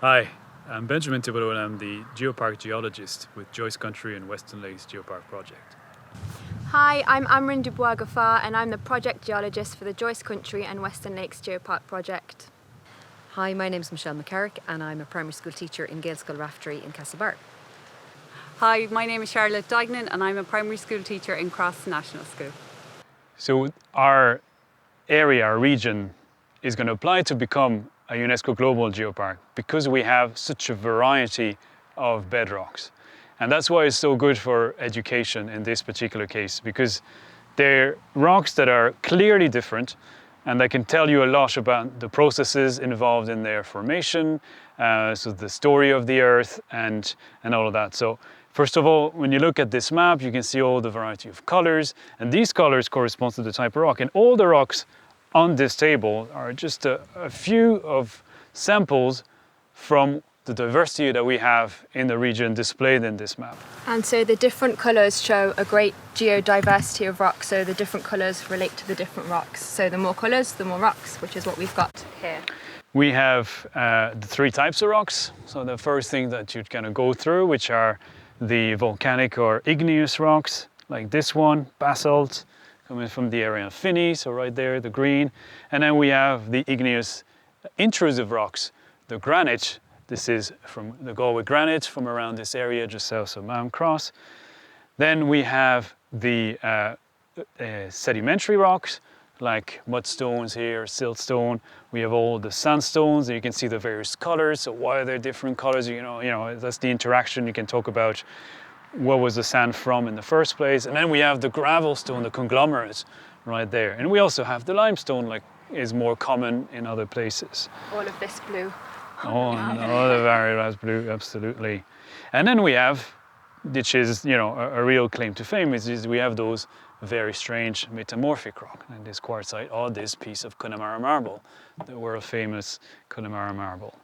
Hi, I'm Benjamin Thébaudeau and I'm the geopark geologist with Joyce Country and Western Lakes Geopark Project. Hi, I'm Amrine Dubois Gafar and I'm the project geologist for the Joyce Country and Western Lakes Geopark Project. Hi, my name's Michelle McCarrick and I'm a primary school teacher in Gaelscoil Raftery in Castlebar. Hi, my name is Charlotte Duignan and I'm a primary school teacher in Cross National School. So our area, our region, is going to apply to become a UNESCO Global Geopark because we have such a variety of bedrocks. And that's why it's so good for education in this particular case, because they're rocks that are clearly different and they can tell you a lot about the processes involved in their formation, so the story of the earth and all of that. So first of all, when you look at this map, you can see all the variety of colors, and these colors correspond to the type of rock. And all the rocks on this table are just a few of samples from the diversity that we have in the region displayed in this map. And so the different colours show a great geodiversity of rocks, so the different colours relate to the different rocks. So the more colours, the more rocks, which is what we've got here. We have the three types of rocks. So the first thing that you'd kind of go through, which are the volcanic or igneous rocks, like this one, basalt, coming from the area of Finney, so right there, the green. And then we have the igneous intrusive rocks, the granite. This is from the Galway granite from around this area just south of Mount Cross. Then we have the sedimentary rocks, like mudstones here, siltstone. We have all the sandstones, and you can see the various colors. So why are there different colors? You know, that's the interaction. You can talk about what was the sand from in the first place. And then we have the gravel stone, the conglomerates right there. And we also have the limestone, like is more common in other places. All of this blue. Oh, no, the various blue, absolutely. And then we have, which is, a real claim to fame, is we have those very strange metamorphic rock. And this quartzite, or this piece of Connemara marble, the world famous Connemara marble.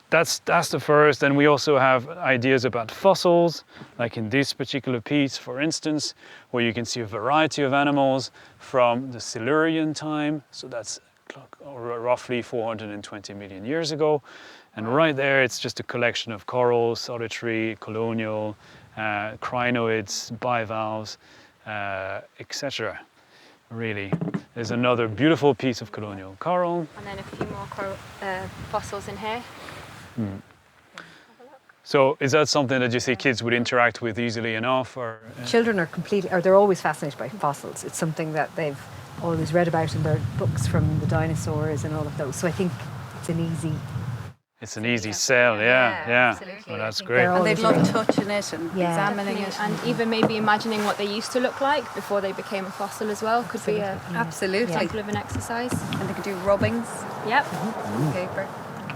That's the first. And we also have ideas about fossils, like in this particular piece, for instance, where you can see a variety of animals from the Silurian time. So that's roughly 420 million years ago. And right there, it's just a collection of corals, solitary, colonial, crinoids, bivalves, etc. Really, there's another beautiful piece of colonial coral. And then a few more fossils in here. So is that something that you see kids would interact with easily enough? Or Children are they're always fascinated by fossils. It's something that they've always read about in their books from the dinosaurs and all of those. So I think it's an easy sell, yeah. Absolutely. Well, that's great. And they'd love touching it and examining it. And even maybe imagining what they used to look like before they became a fossil as well could be a example of an exercise. And they could do rubbings. Yep. Paper.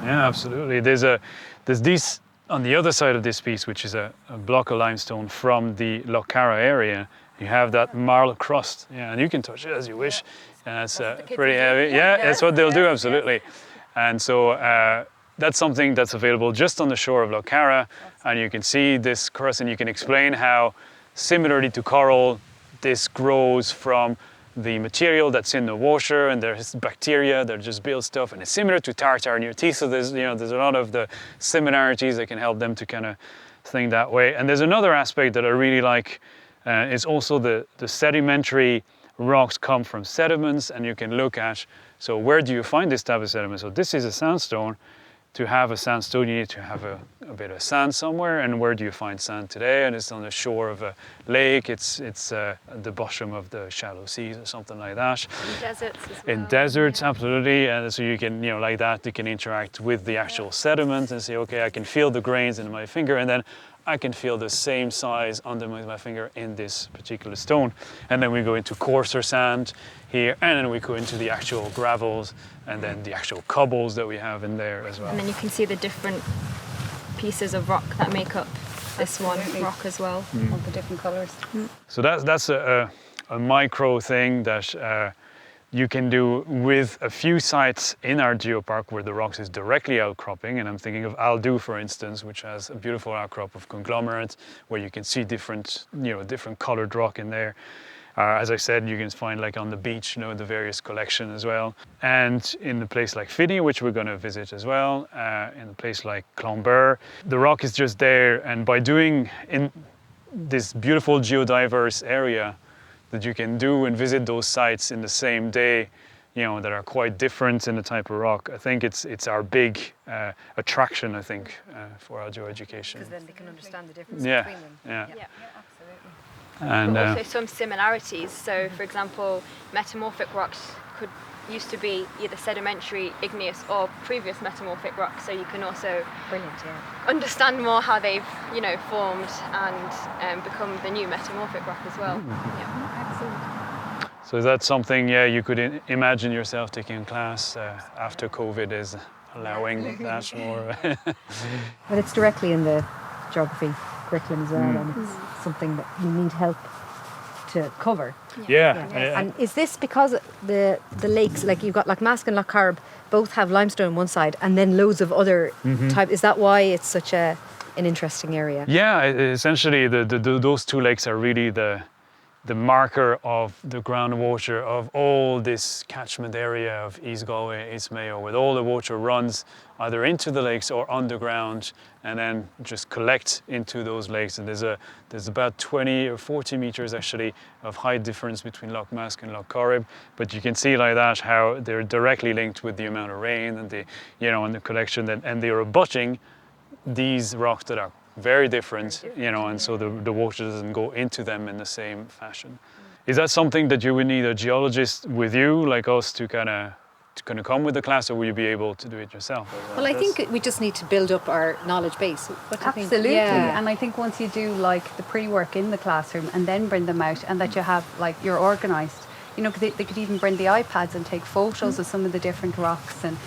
Yeah, absolutely. There's these on the other side of this piece, which is a block of limestone from the Lough Carra area. You have that marl crust, and you can touch it as you wish. It's pretty heavy. Yeah, that's what they'll do, absolutely. And so that's something that's available just on the shore of Lough Carra, and you can see this crust, and you can explain how, similarly to coral, this grows from the material that's in the water, and there's bacteria that just build stuff, and it's similar to tartar in your teeth. So there's a lot of the similarities that can help them to kind of think that way. And there's another aspect that I really like, is also the sedimentary rocks come from sediments, and you can look at, so where do you find this type of sediment? So this is a sandstone. To have a sandstone, you need to have a bit of sand somewhere. And where do you find sand today? And it's on the shore of a lake. It's at the bottom of the shallow seas or something like that. In deserts as well. In deserts, absolutely. And so you can, like that, you can interact with the actual sediment and say, okay, I can feel the grains in my finger, and then I can feel the same size under my finger in this particular stone. And then we go into coarser sand here, and then we go into the actual gravels, and then the actual cobbles that we have in there as well. And then you can see the different pieces of rock that make up this one rock as well. All the different colours. So that's a micro thing that you can do with a few sites in our geopark where the rocks is directly outcropping. And I'm thinking of Aldu, for instance, which has a beautiful outcrop of conglomerate where you can see different colored rock in there. As I said, you can find like on the beach, the various collection as well. And in a place like Finney, which we're going to visit as well, in a place like Clonbur, the rock is just there. And by doing in this beautiful geodiverse area that you can do and visit those sites in the same day, that are quite different in the type of rock. I think it's our big attraction, I think, for our geoeducation. Because then they can understand the difference Yeah, between them. yeah. Absolutely. And But also some similarities. So, for example, metamorphic rocks used to be either sedimentary, igneous, or previous metamorphic rocks. So you can also Brilliant, yeah. understand more how they've, formed and become the new metamorphic rock as well. Yeah. Excellent. so is that something, you could imagine yourself taking a class after COVID is allowing that more? But it's directly in the geography curriculum as well, and it's something that we need help to cover. Yeah. And is this because the lakes, like you've got Lochmask and Loch Carrick, both have limestone on one side and then loads of other type? Is that why it's such an interesting area? Yeah, essentially those two lakes are really the marker of the groundwater of all this catchment area of East Galway, East Mayo, where all the water runs either into the lakes or underground and then just collect into those lakes. And there's about 20 or 40 meters actually of height difference between Lochmask and Loch Carrick, but you can see like that how they're directly linked with the amount of rain and and the collection, and they're abutting these rocks that are very different, and so the water doesn't go into them in the same fashion. Is that something that you would need a geologist with you, like us, to kind of come with the class, or will you be able to do it yourself? Well, I think we just need to build up our knowledge base. What do you think? Absolutely. Yeah. And I think once you do the pre-work in the classroom and then bring them out, and that you have you're organised, they could even bring the iPads and take photos of some of the different rocks and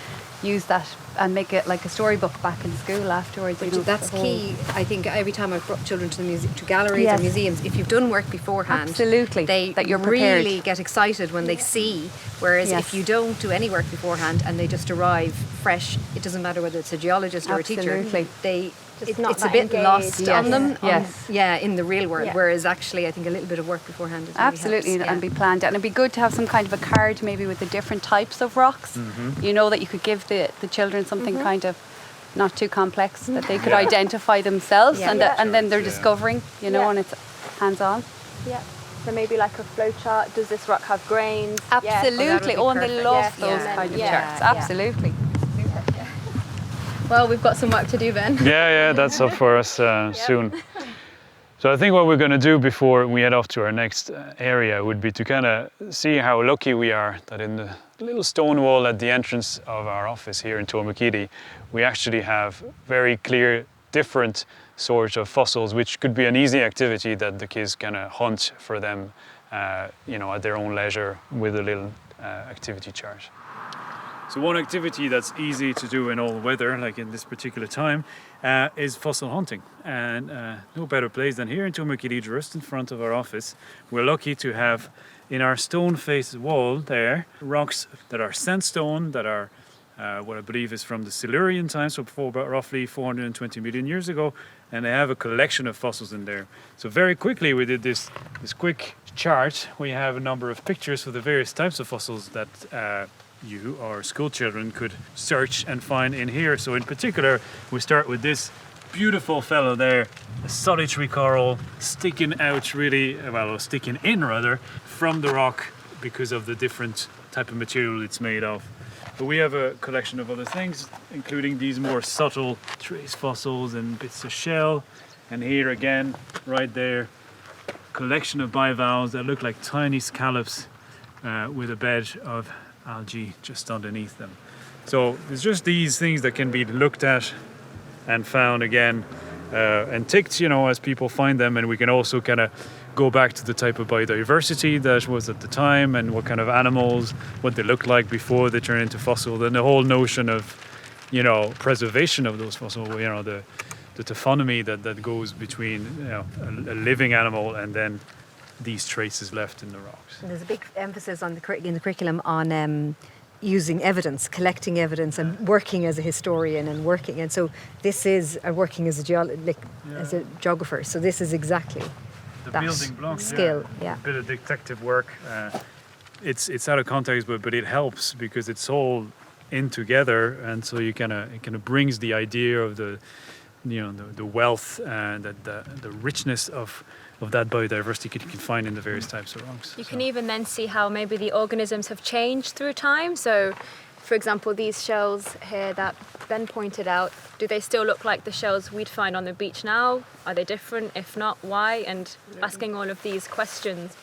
use that and make it like a storybook back in school afterwards. That's key. I think every time I've brought children to to galleries Yes. or museums, if you've done work beforehand, Absolutely. they That you're prepared. really get excited when they see. Whereas Yes. if you don't do any work beforehand and they just arrive fresh, it doesn't matter whether it's a geologist or a teacher. Absolutely. Not it's a that bit engaged. lost Yes. on them. Yes. In the real world. Yeah. Whereas actually, I think a little bit of work beforehand is really Absolutely, helps. and be planned. And it'd be good to have some kind of a card maybe with the different types of rocks. That you could give the children something kind of not too complex that they could identify themselves, Yeah. and then they're Yeah. discovering, Yeah. and it's hands-on. Yeah. So maybe like a flow chart. Does this rock have grains? Absolutely. be Oh, and they perfect. love Yes. those Yeah. kind of Yeah. charts. Yeah. Absolutely. Well, we've got some work to do, Ben. Yeah, that's up for us soon. So I think what we're going to do before we head off to our next area would be to kind of see how lucky we are that in the little stone wall at the entrance of our office here in Tourmakeedy, we actually have very clear, different sorts of fossils, which could be an easy activity that the kids kind of hunt for them, at their own leisure with a little activity chart. So one activity that's easy to do in all weather, like in this particular time, is fossil hunting. And no better place than here in Tourmakeedy, just in front of our office. We're lucky to have in our stone-faced wall there rocks that are sandstone, that are what I believe is from the Silurian times, so before about roughly 420 million years ago, and they have a collection of fossils in there. So very quickly we did this quick chart. We have a number of pictures for the various types of fossils that you or school children could search and find in here. So in particular, we start with this beautiful fellow there, a solitary coral sticking in from the rock because of the different type of material it's made of. But we have a collection of other things, including these more subtle trace fossils and bits of shell. And here again, right there, collection of bivalves that look like tiny scallops with a bed of algae just underneath them. So there's just these things that can be looked at and found again and ticked, as people find them, and we can also kind of go back to the type of biodiversity that was at the time and what kind of animals, what they looked like before they turn into fossil, then the whole notion of, preservation of those fossils, the taphonomy that goes between a living animal and then these traces left in the rocks. And there's a big emphasis in the curriculum on using evidence, collecting evidence, and working as a historian and working. And so this is working as a geographer. So this is exactly the that building blocks, skill. Yeah. A bit of detective work. It's out of context, but it helps because it's all in together, and so it kind of brings the idea of the wealth and the richness of that biodiversity you can find in the various types of rocks. You can even then see how maybe the organisms have changed through time. So, for example, these shells here that Ben pointed out, do they still look like the shells we'd find on the beach now? Are they different? If not, why? And asking all of these questions.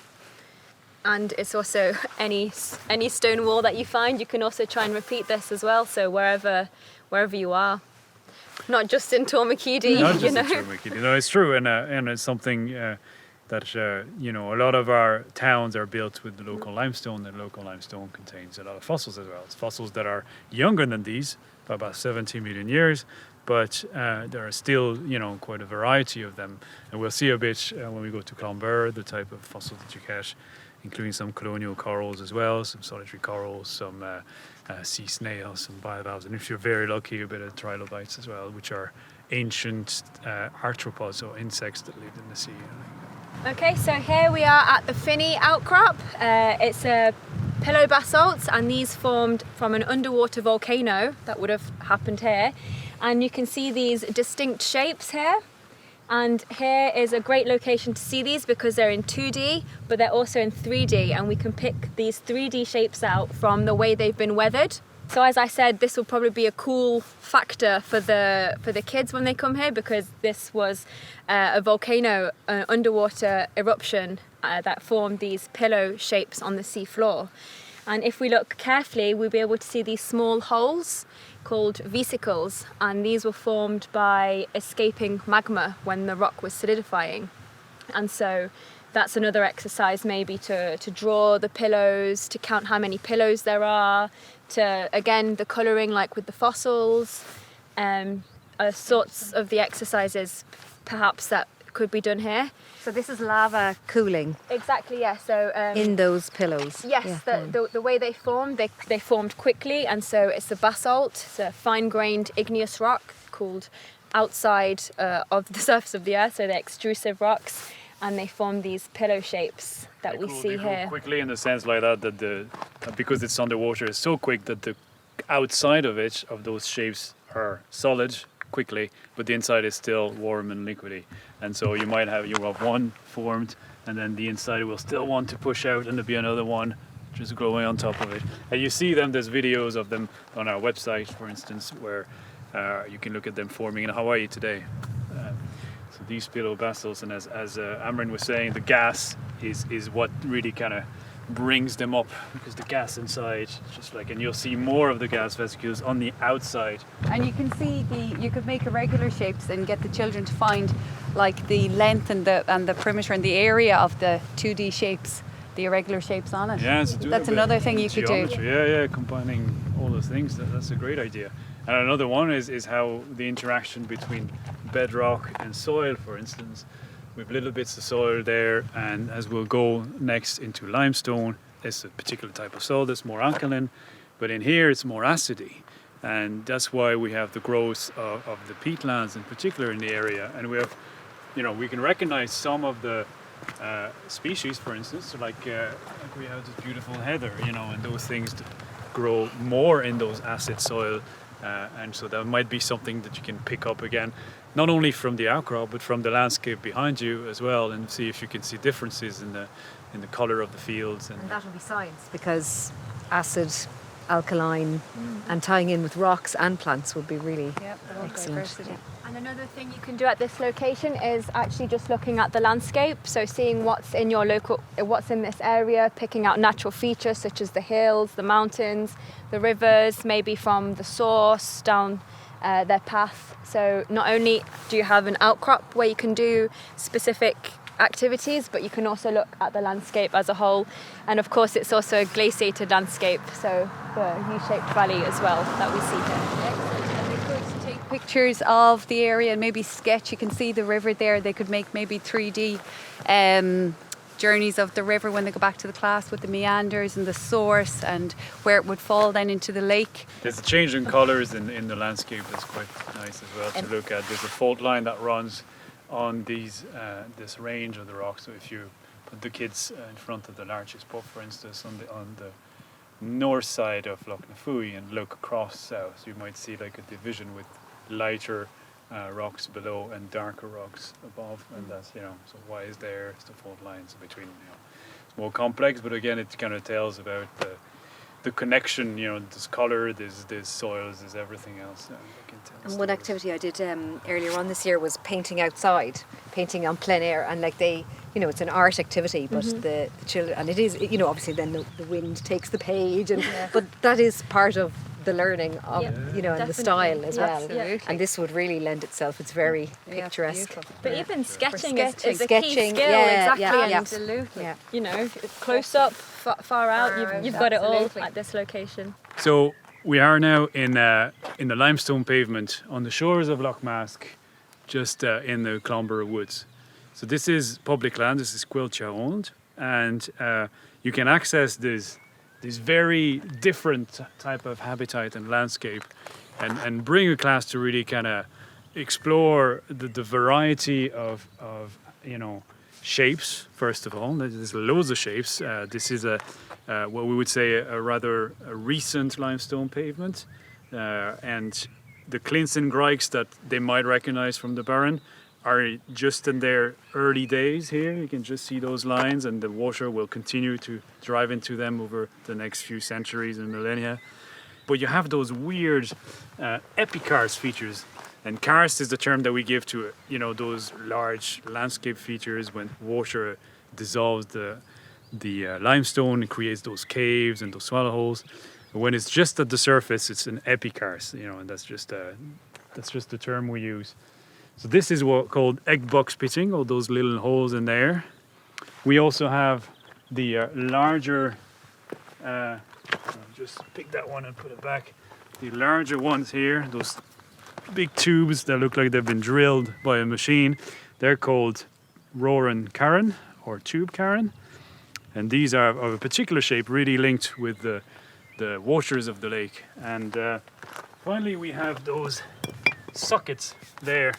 And it's also any stone wall that you find, you can also try and repeat this as well. So wherever you are, not just in Tormakidi, Not just in Tormakidi. No, it's true, and it's something that a lot of our towns are built with the local limestone. The local limestone contains a lot of fossils as well. It's fossils that are younger than these, by about 70 million years, but there are still quite a variety of them, and we'll see a bit when we go to Clonbur the type of fossils that you catch, including some colonial corals as well, some solitary corals, some sea snails, some bivalves, and if you're very lucky, a bit of trilobites as well, which are ancient arthropods, or insects that lived in the sea. Okay, so here we are at the Finney outcrop. It's a pillow basalt, and these formed from an underwater volcano that would have happened here. And you can see these distinct shapes here. And here is a great location to see these because they're in 2D, but they're also in 3D, and we can pick these 3D shapes out from the way they've been weathered. So as I said, this will probably be a cool factor for the kids when they come here, because this was a volcano, underwater eruption that formed these pillow shapes on the sea floor. And if we look carefully, we'll be able to see these small holes called vesicles, and these were formed by escaping magma when the rock was solidifying. And so that's another exercise maybe to draw the pillows, to count how many pillows there are, to again the colouring like with the fossils, sorts of the exercises perhaps that could be done here. So this is lava cooling Exactly, yeah. So in those pillows. yes, Yeah, the way they formed, they formed quickly, and so it's a basalt. It's a fine-grained igneous rock called outside of the surface of the earth, so they're extrusive rocks, and they form these pillow shapes that we see here. Quickly in the sense like that because it's underwater, it's so quick that the outside of those shapes are solid quickly, but the inside is still warm and liquidy. And so you have one formed, and then the inside will still want to push out, and there'll be another one just glowing on top of it. And you see them, there's videos of them on our website, for instance, where you can look at them forming in Hawaii today. So these pillow basalts, and as Amrine was saying, the gas is what really kind of brings them up, because the gas inside, just like, and you'll see more of the gas vesicles on the outside. And you can see you could make irregular shapes and get the children to find like the length and the perimeter and the area of the 2D shapes, the irregular shapes on it. Yeah, that's another thing you could do. Yeah, combining all those things, that's a great idea. And another one is how the interaction between bedrock and soil, for instance. We have little bits of soil there, and as we'll go next into limestone, it's a particular type of soil that's more alkaline, but in here it's more acidy. And that's why we have the growth of the peatlands in particular in the area. And we have, we can recognize some of the species, for instance, like we have this beautiful heather, and those things grow more in those acid soil. And so that might be something that you can pick up again, not only from the outcrop, but from the landscape behind you as well, and see if you can see differences in the colour of the fields. And that will be science, because acid, alkaline, and tying in with rocks and plants would be really excellent. Yeah. And another thing you can do at this location is actually just looking at the landscape, so seeing what's in this area, picking out natural features such as the hills, the mountains, the rivers, maybe from the source down their path. So not only do you have an outcrop where you can do specific activities, but you can also look at the landscape as a whole. And of course it's also a glaciated landscape, so the U-shaped valley as well that we see here. And they could take pictures of the area and maybe sketch. You can see the river there. They could make maybe 3D journeys of the river when they go back to the class, with the meanders and the source and where it would fall then into the lake. There's a change in colours in the landscape that's quite nice as well to look at. There's a fault line that runs on this range of the rocks. So if you put the kids in front of the largest puff, for instance, on the north side of Loch Nafui and look across south, you might see like a division with lighter rocks below and darker rocks above, and that's, you know, so why is there the fault lines between, you know, it's more complex, but again it kind of tells about the connection, you know, there's colour, there's soils, there's everything else. And one activity I did earlier on this year was painting outside, painting on plein air, and like they, you know, it's an art activity, but the children, and it is, you know, obviously then the wind takes the page, and but that is part of the learning of, you know, and the style as well. Absolutely. And this would really lend itself. It's very picturesque. beautiful. But even sketching is a key Sketching, skill, yeah, exactly. yeah, And, yeah. Absolutely. Yeah. you know, close up, far out, you've got it all Absolutely. at this location. So we are now in the limestone pavement on the shores of Loch Mask, just in the Clonborough Woods. So this is public land, this is Quilcha owned, and you can access this very different type of habitat and landscape, and bring a class to really kind of explore the variety of you know, shapes. First of all, there's loads of shapes. This is what we would say a rather recent limestone pavement, and the clints and grikes that they might recognize from the Burren are just in their early days here. You can just see those lines, and the water will continue to drive into them over the next few centuries and millennia. But you have those weird epikarst features, and karst is the term that we give to, you know, those large landscape features when water dissolves the limestone and creates those caves and those swallow holes. But when it's just at the surface, it's an epikarst, you know, and that's just the term we use. So this is what called egg box pitting, all those little holes in there. We also have the larger, I'll just pick that one and put it back. The larger ones here, those big tubes that look like they've been drilled by a machine, they're called Roran Carron or tube Carron. And these are of a particular shape, really linked with the waters of the lake. And finally we have those sockets there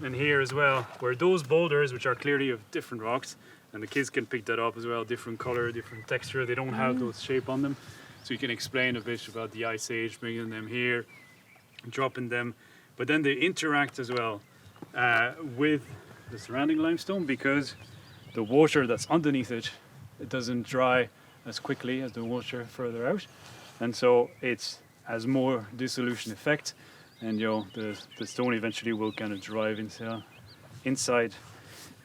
and here as well, where those boulders, which are clearly of different rocks, and the kids can pick that up as well, different color, different texture, they don't have those shape on them. So you can explain a bit about the Ice Age, bringing them here, dropping them, but then they interact as well with the surrounding limestone, because the water that's underneath it doesn't dry as quickly as the water further out, and so it has more dissolution effect, and, you know, the stone eventually will kind of drive inside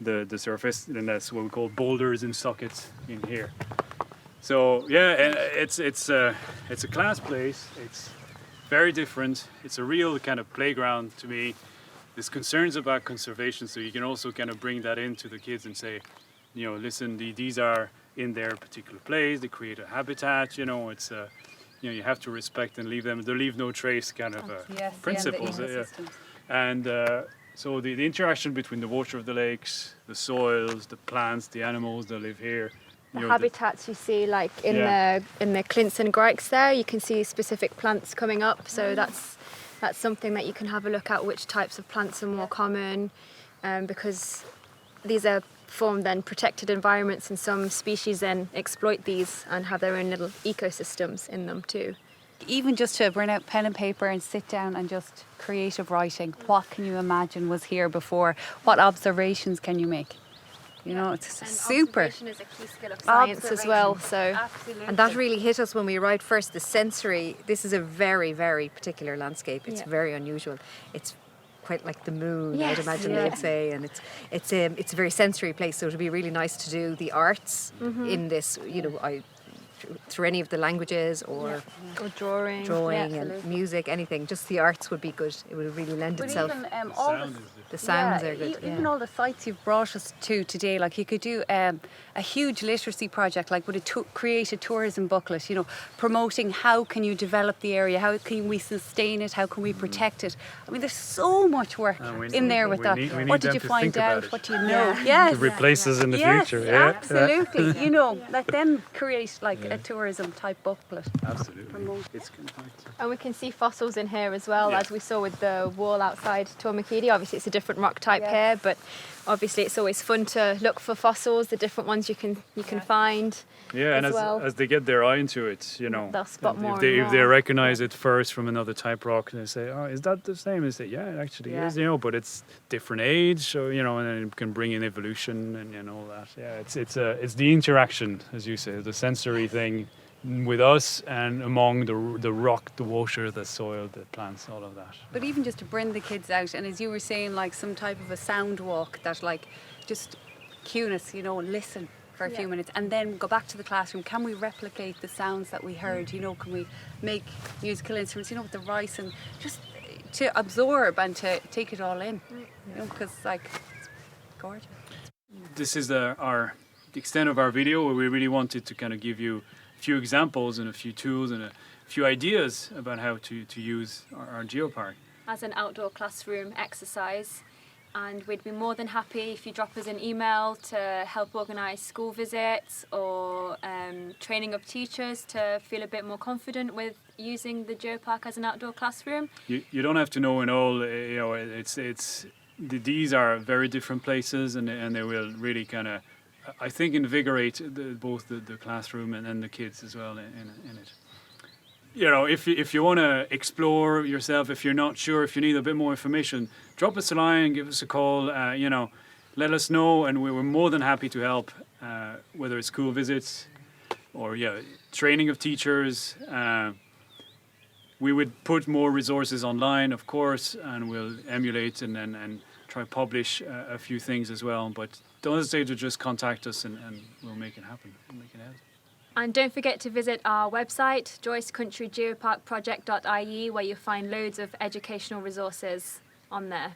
the surface, and that's what we call boulders and sockets in here. So yeah, and it's a class place. It's very different. It's a real kind of playground to me. There's concerns about conservation, so you can also kind of bring that into the kids and say, you know, listen, these are in their particular place. They create a habitat. You know, it's you know, you have to respect and leave them. They leave no trace kind of principles. And so the interaction between the water of the lakes, the soils, the plants, the animals that live here. The you know, habitats you see, like in the clints and grikes there, you can see specific plants coming up. So that's something that you can have a look at, which types of plants are more common, because these are formed then protected environments, and some species then exploit these and have their own little ecosystems in them too. Even just to bring out pen and paper and sit down and just creative writing, what can you imagine was here before? What observations can you make? You know, it's And super. observation is a key skill of science as well. So Absolutely. And that really hit us when we arrived first. The sensory, this is a very, very particular landscape. It's very unusual. It's quite like the moon, I'd imagine they would say, and it's a very sensory place. So it would be really nice to do the arts in this, you know, through any of the languages or drawing and music, anything. Just the arts would be good. It would really lend But itself. even The sounds are good. Even all the sites you've brought us to today, like you could do a huge literacy project, like with create a tourism booklet, you know, promoting how can you develop the area, how can we sustain it, how can we protect it. I mean, there's so much work in there with that. What did you find out? What do you know? Yes. To replace us in the future. Absolutely. You know, let them create like a tourism type booklet. Absolutely. Promote. It's compact. And we can see fossils in here as well, Yeah. as we saw with the wall outside Tormakidi. Obviously it's a different rock type Yes. here, but obviously it's always fun to look for fossils, the different ones you can find. Yeah, and as well. as they get their eye into it, you know, They'll spot more and if they more. recognize it first from another type rock, they say, "Oh, is that the same?" They say, "Yeah, it actually Yeah. is," you know, but it's different age, so you know, and then it can bring in evolution and all that. Yeah, it's the interaction, as you say, the sensory thing with us and among the rock, the water, the soil, the plants, all of that. But even just to bring the kids out, and as you were saying, like some type of a sound walk that like just cueness, you know, listen for a few minutes and then go back to the classroom. Can we replicate the sounds that we heard? You know, can we make musical instruments, you know, with the rice, and just to absorb and to take it all in, you know, because like it's gorgeous. This is the extent of our video, where we really wanted to kind of give you a few examples and a few tools and a few ideas about how to use our geopark. As an outdoor classroom exercise, and we'd be more than happy if you drop us an email to help organise school visits or training of teachers to feel a bit more confident with using the geopark as an outdoor classroom. You don't have to know in all, you know, these are very different places, and they will really kind of, I think, invigorate both the classroom and the kids as well in it. You know, if you want to explore yourself, if you're not sure, if you need a bit more information, drop us a line, give us a call, you know, let us know, and we're more than happy to help, whether it's school visits or, training of teachers. We would put more resources online, of course, and we'll emulate and try publish a few things as well. But don't hesitate to just contact us, and we'll make it happen. We'll make it happen. And don't forget to visit our website, joycecountrygeoparkproject.ie, where you'll find loads of educational resources on there.